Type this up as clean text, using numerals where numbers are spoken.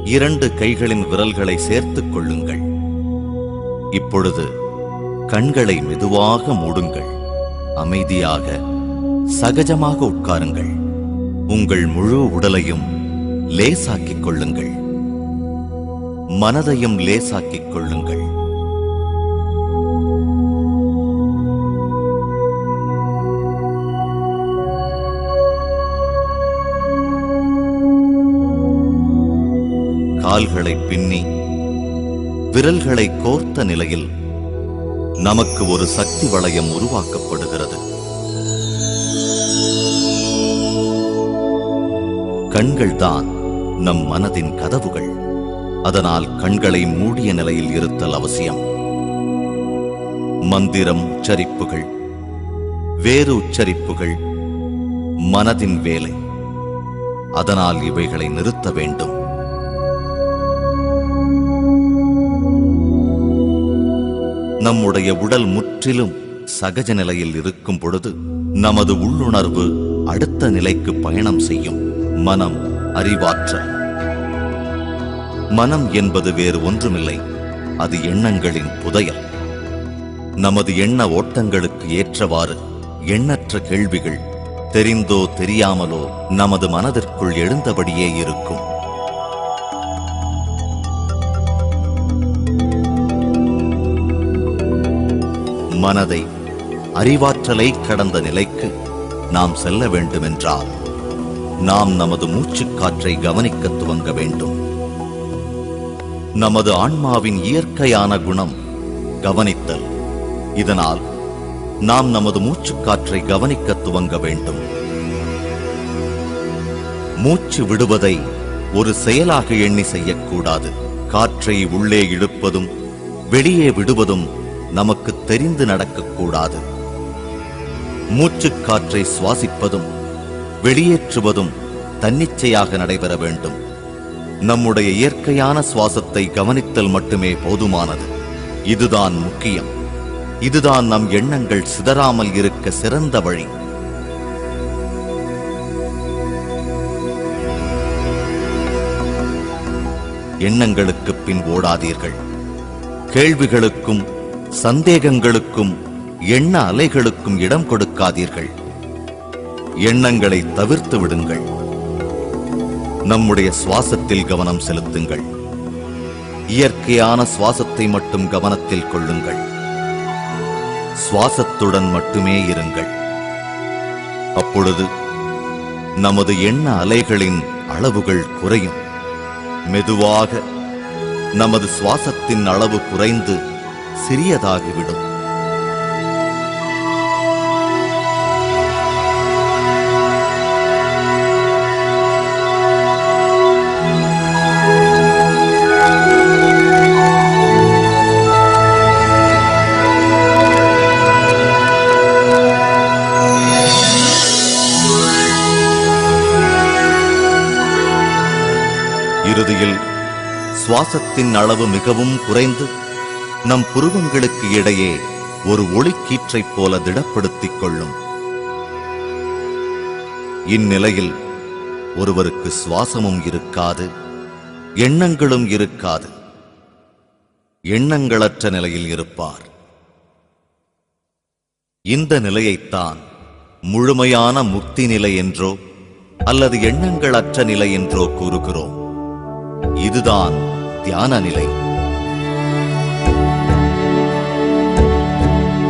2 கைகளின் விரல்களை சேர்த்துக் கொள்ளுங்கள். இப்பொழுது கண்களை மெதுவாக மூடுங்கள். அமைதியாக சகஜமாக உட்காருங்கள். உங்கள் முழு உடலையும் லேசாக்கிக் கொள்ளுங்கள். மனதையும் லேசாக்கிக் கொள்ளுங்கள். கால்களை பின்னி விரல்களை கோர்த்த நிலையில் நமக்கு ஒரு சக்தி வளையம் உருவாக்கப்படுகிறது. கண்கள்தான் நம் மனதின் கதவுகள். அதனால் கண்களை மூடிய நிலையில் இருத்தல் அவசியம். மந்திரம் உச்சரிப்புகள், வேறு உச்சரிப்புகள் மனதின் வேலை. அதனால் இவைகளை நிறுத்த வேண்டும். நம்முடைய உடல் முற்றிலும் சகஜ நிலையில் இருக்கும் பொழுது நமது உள்ளுணர்வு அடுத்த நிலைக்கு பயணம் செய்யும். மனம் அறிவாற்றல். மனம் என்பது வேறு ஒன்றுமில்லை, அது எண்ணங்களின் புதையல். நமது எண்ண ஓட்டங்களுக்கு ஏற்றவாறு எண்ணற்ற கேள்விகள் தெரிந்தோ தெரியாமலோ நமது மனதிற்குள் எழுந்தபடியே இருக்கும். மனதை அறிவாற்றலை கடந்த நிலைக்கு நாம் செல்ல வேண்டுமென்றால் நாம் நமது மூச்சுக்காற்றை கவனிக்க துவங்க வேண்டும். நமது ஆன்மாவின் இயற்கையான குணம் கவனித்தல். இதனால் நாம் நமது மூச்சுக்காற்றை கவனிக்க துவங்க வேண்டும். மூச்சு விடுவதை ஒரு செயலாக எண்ணி செய்யக்கூடாது. காற்றை உள்ளே இழுப்பதும் வெளியே விடுவதும் நமக்கு தெரிந்து நடக்கக்கூடாது. மூச்சுக்காற்றை சுவாசிப்பதும் வெளியேற்றுவதும் தன்னிச்சையாக நடைபெற வேண்டும். நம்முடைய இயற்கையான சுவாசத்தை கவனித்தல் மட்டுமே போதுமானது. இதுதான் முக்கியம். இதுதான் நம் எண்ணங்கள் சிதறாமல் இருக்க சிறந்த வழி. எண்ணங்களுக்கு பின் ஓடாதீர்கள். கேள்விகளுக்கும் சந்தேகங்களுக்கும் எண்ண அலைகளுக்கும் இடம் கொடுக்காதீர்கள். எண்ணங்களை தவிர்த்து விடுங்கள். நம்முடைய சுவாசத்தில் கவனம் செலுத்துங்கள். இயற்கையான சுவாசத்தை மட்டும் கவனத்தில் கொள்ளுங்கள். சுவாசத்துடன் மட்டுமே இருங்கள். அப்பொழுது நமது எண்ண அலைகளின் அளவுகள் குறையும். மெதுவாக நமது சுவாசத்தின் அளவு குறைந்து சிறியதாகிவிடும். இறுதியில் சுவாசத்தின் அளவு மிகவும் குறைந்து நம் புருவங்களுக்கு இடையே ஒரு ஒளிக்கீற்றைப் போல திடப்படுத்திக் கொள்ளும். இந்நிலையில் ஒருவருக்கு சுவாசமும் இருக்காது, எண்ணங்களும் இருக்காது. எண்ணங்களற்ற நிலையில் இருப்பார். இந்த நிலையைத்தான் முழுமையான முக்தி நிலை என்றோ அல்லது எண்ணங்களற்ற நிலை என்றோ கூறுகிறோம். இதுதான் தியான நிலை.